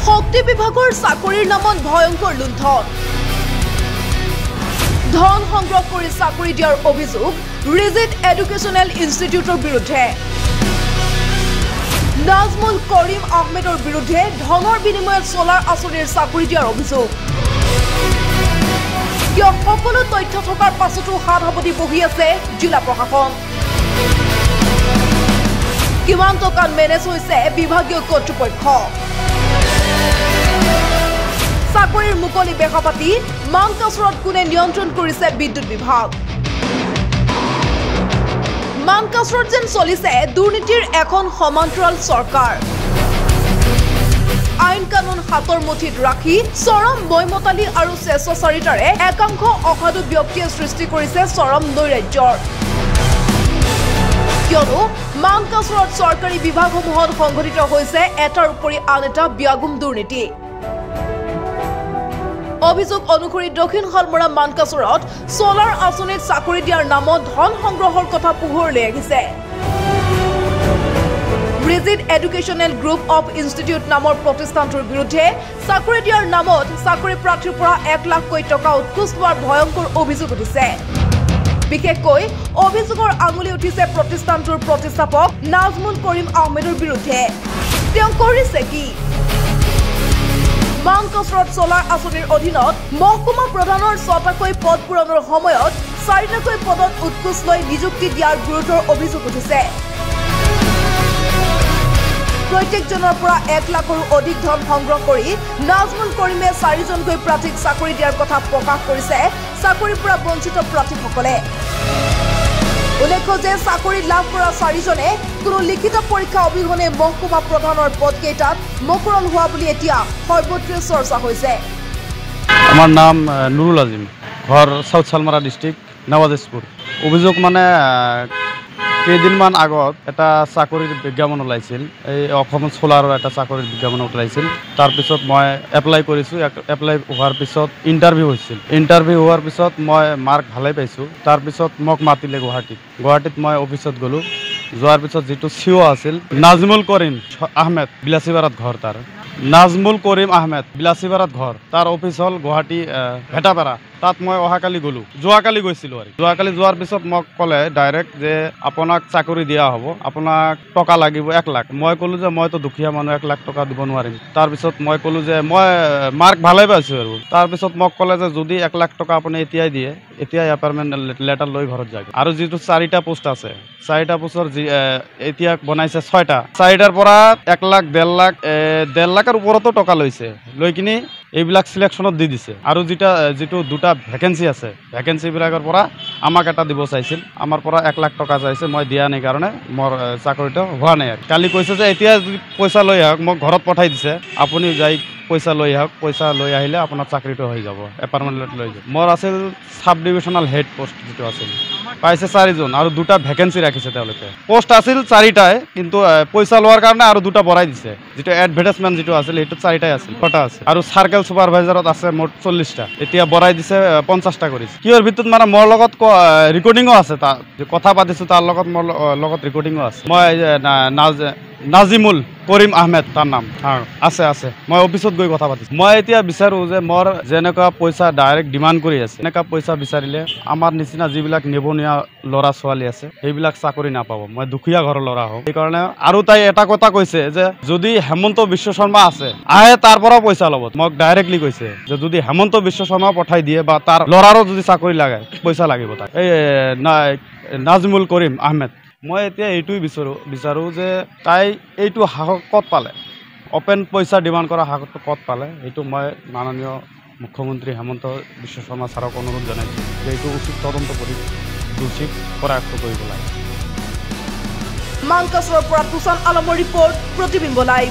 শক্তি বিভাগৰ চাকৰিৰ নামত ভয়ংকৰ লুণ্ঠন ধন সংগ্ৰহ কৰি চাকৰি দিয়াৰ অভিযোগ ৰিজিড এডুকেশ্যনেল ইনষ্টিটিউটৰ বিৰুদ্ধে নাজমুল কৰিম আহমেদৰ বিৰুদ্ধে ধনৰ বিনিময়ত সোলাৰ আঁচনিৰ চাকৰি দিয়াৰ অভিযোগ কিয় সকলো তথ্য থকাৰ পাছতো হাত সাৱটি বহি আছে জিলা প্ৰশাসন কিমান টকাত মেনেজ হৈছে বিভাগীয় কৰ্তৃপক্ষ চাকৰিৰ মুকলি বেহাপাতি মানকাচৰত কোনে নিয়ন্ত্ৰণ কৰিছে বিদ্যুৎ বিভাগ মানকাচৰত যেন চলিছে দুৰ্নীতিৰ এখন সমান্তৰাল চৰকাৰ আইন কানুন হাতৰ মুঠিত ৰাখি চৰম বৈমতালি আৰু স্বেচ্ছাচাৰিতাৰে একাংশ অসাধু ব্যক্তিয়ে সৃষ্টি কৰিছে চৰম নৈৰাজ্যৰ কিয়নো মানকাচৰত চৰকাৰী বিভাগসমূহত সংঘটিত হৈছে এটাৰ উপৰি আন এটা ব্যাগুম দুৰ্নীতি অভিযোগ অনুসৰি দক্ষিণ শালমৰা মানকাচৰত সোলাৰ আঁচনিত চাকৰি দিয়াৰ নামত ধন সংগ্ৰহৰ কথা পোহৰলৈ আহিছে ৰিজিড এডুকেশ্যনেল গ্ৰুপ অফ ইনষ্টিটিউট নামৰ প্ৰতিষ্ঠানটোৰ বিৰুদ্ধে চাকৰি দিয়াৰ নামত চাকৰি প্ৰাৰ্থীৰ পৰা 1 লাখ টকা উৎকোচ লোৱাৰ ভয়ংকৰ অভিযোগ উঠিছে বিশেষকৈ অভিযোগৰ আঙুলি উঠিছে প্ৰতিষ্ঠানটোৰ প্ৰতিষ্ঠাপক নাজমুল কৰিম আহমেদৰ বিৰুদ্ধে তেওঁ কৰিছে কি মানকাচৰত সোলাৰ আঁচনিৰ অধীনত মহকুমা প্ৰধানৰ 6টাকৈ পদ পূৰণৰ সময়ত 4টাকৈ পদত উৎকোচ লৈ নিযুক্তি দিয়াৰ গুৰুতৰ অভিযোগ উঠিছে প্ৰত্যেকজনৰ পৰা 1 লাখৰো অধিক ধন সংগ্ৰহ কৰি নাজমুল কৰিমে 4জনকৈ প্ৰাৰ্থীক চাকৰি দিয়াৰ কথা প্ৰকাশ কৰিছে চাকৰিৰ পৰা বঞ্চিত প্ৰাৰ্থীসকলে উল্লেখ্য যে চাকৰি লাভ কৰা 4জনে কোনো লিখিত পৰীক্ষা অবিহনে মহকুমা প্ৰধানৰ পদকেইটাত মকৰণ হোৱা বুলি এতিয়া সৰ্বত্ৰে চৰ্চা হৈছে আমার নাম নুরুল আজিম ঘর সাউথ শালমারা ডিস্ট্রিক্ট নওয়াজপুর অভিযোগ মানে কেইদিনমান আগত এটা চাকরির বিজ্ঞাপন ওলাইছিল এই অসম সোলাৰৰ এটা চাকৰিৰ বিজ্ঞাপন ওলাইছিল তাৰপিছত মই এপ্লাই কৰিছোঁ এপ্লাই হোৱাৰ পিছত ইণ্টাৰভিউ হৈছিল ইণ্টাৰভিউ হোৱাৰ পিছত মই মাৰ্ক ভালেই পাইছোঁ তাৰপিছত মোক মাতিলে গুৱাহাটীত মই অফিচত গ'লোঁ যোৱাৰ পিছত যিটো চিও আছিল নাজমুল কৰিম আহমেদ বিলাসীপাৰাত ঘৰ তাৰ নাজমুল কৰিম আহমেদ বিলাসীপাৰাত ঘৰ তাৰ অফিচ হ'ল গুৱাহাটী ভেটাপাৰা তাত মই অহাকালি গ'লোঁ যোৱাকালি গৈছিলোঁ আৰু যোৱাকালি যোৱাৰ পিছত মোক ক'লে ডাইৰেক্ট যে আপোনাক চাকৰি দিয়া হ'ব আপোনাক টকা লাগিব 1 লাখ মই ক'লোঁ যে মইতো দুখীয়া মানুহ 1 লাখ টকা দিব নোৱাৰিম তাৰপিছত মই ক'লোঁ যে মই মাৰ্ক ভালেই পাইছোঁ আৰু তাৰপিছত মোক ক'লে যে যদি 1 লাখ টকা আপুনি এতিয়াই দিয়ে এতিয়াই এপইণ্টমেণ্ট লেটাৰ লৈ ঘৰত যাব আৰু যিটো 4টা পোষ্ট আছে 4টা পোষ্টৰ এতিয়া বনাইছে 6টা 4টাৰ পৰা 1 লাখ 1.5 লাখৰ ওপৰতো টকা লৈছে লৈ কিনি এইবিলাক সিলেকশনত দি দিছে আৰু যিটো দুটা ভ্যাকেন্সি আছে ভ্যাকেন্সিবিলাকৰ পৰা আমাক এটা দিব চাইছিল আমাৰ পৰা 1 লাখ টকা চাইছে মই দিয়া নাই কাৰণে মোৰ চাকৰিটো হোৱা নাই কালি কৈছে যে এতিয়া যদি পইচা লৈ আহক মোক ঘৰত পঠাই দিছে আপুনি যাই পইচা লৈ আহক পইচা লৈ আহিলে আপোনাৰ চাকৰিটো হৈ যাব এপাৰ্টমেণ্ট লৈ যাব মোৰ আছিল সাব ডিভিজনাল হেড পোষ্ট যিটো আছিল পাইছে 4জন আৰু দুটা ভ্যাকেন্সি ৰাখিছে তেওঁলোকে পোষ্ট আছিল 4টাই কিন্তু পইচা লোৱাৰ কাৰণে আৰু দুটা বঢ়াই দিছে যেটো এডভাৰটাইজমেন্ট যেটো আছিল হেটো 4টাই আছিল ছটা আছে আৰু সাৰ্কেল সুপাৰভাইজাৰত আছে মোট 40টা এতিয়া বঢ়াই দিছে 50টা কৰিছে কিয়ৰ ভিতৰত মানে মোৰ লগত ৰেকৰ্ডিংও আছে তা কথা পাতিছো তাৰ লগত মোৰ লগত ৰেকৰ্ডিংও আছে মই নাজিমুল কৰিম আহমেদ তাৰ নাম আছে মই অফিচত গৈ কথা পাতিছো মই এতিয়া বিচাৰো যে মোৰ যেনেকা পইচা ডাইৰেক্ট ডিমান্ড কৰি আছে এনেকা পইচা বিচাৰিলে আমাৰ নিচিনা যিবিলাক নিবনুৱা ল'ৰা ছোৱালী আছে সেইবিলাক চাকৰি নাপাব মই দুখীয়া ঘৰৰ ল'ৰা হওঁ এই কাৰণে আৰু তাই এটা কথা কৈছে যে যদি হেমন্ত বিশ্ব শৰ্মা আছে আহে তাৰ পৰা পইচা ল'ব মোক ডাইৰেক্টলি কৈছে যে যদি হেমন্ত বিশ্ব শৰ্মা পঠাই দিয়ে বা তাৰ ল'ৰাৰো যদি চাকৰি লাগে পইচা লাগিব তাক এই নাজমুল কৰিম আহমেদ মই এতিয়া এইটোই বিচাৰো যে তাই এইটো হাক কত পালে ওপেন পইচা ডিমান্ড কৰা হাক কত পালে এইটো মই মাননীয় মুখ্যমন্ত্ৰী হেমন্ত বিশ্ব শৰ্মা ছাৰক অনুৰোধ জনাইছো যে এইটো উচিত তদন্ত কৰি দোষীক কৰায়ত্ব কৰিব লাগে মানকাচৰৰ পৰা তুষাৰ আলমৰ ৰিপৰ্ট প্ৰতিবিম্ব লাইভ